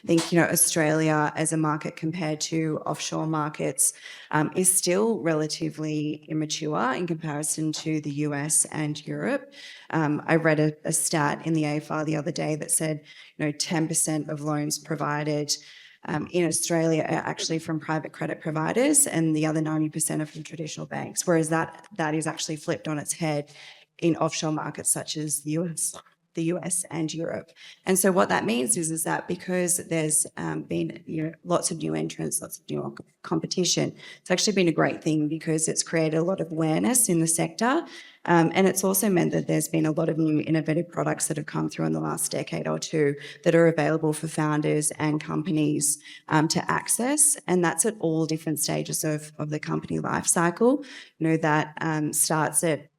I think, Australia as a market compared to offshore markets is still relatively immature in comparison to the US and Europe. I read a stat in the AFR the other day that said, 10% of loans provided in Australia are actually from private credit providers, and the other 90% are from traditional banks, whereas that is actually flipped on its head in offshore markets such as the US and Europe. And so what that means is that because there's been lots of new entrants, lots of new competition, it's actually been a great thing because it's created a lot of awareness in the sector. And it's also meant that there's been a lot of new innovative products that have come through in the last decade or two that are available for founders and companies to access. And that's at all different stages of the company life cycle. That starts at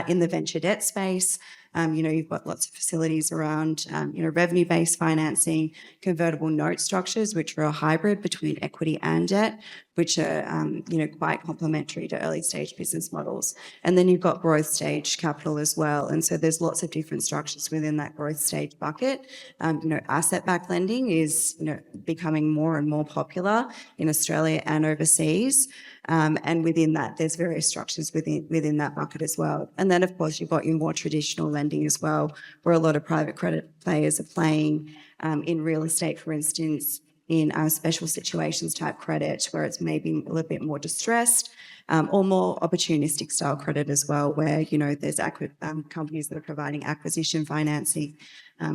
in the venture debt space. You've got lots of facilities around, revenue-based financing, convertible note structures, which are a hybrid between equity and debt, which are, quite complementary to early-stage business models. And then you've got growth stage capital as well. And so there's lots of different structures within that growth stage bucket. Asset-backed lending is, becoming more and more popular in Australia and overseas. And within that, there's various structures within that bucket as well. And then, of course, you've got your more traditional lending as well, where a lot of private credit players are playing in real estate, for instance, in special situations type credit, where it's maybe a little bit more distressed, or more opportunistic style credit as well, where, there's companies that are providing acquisition financing,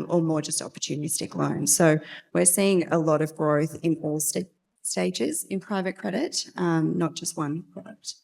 or more just opportunistic loans. So we're seeing a lot of growth in all stages in private credit, not just one product.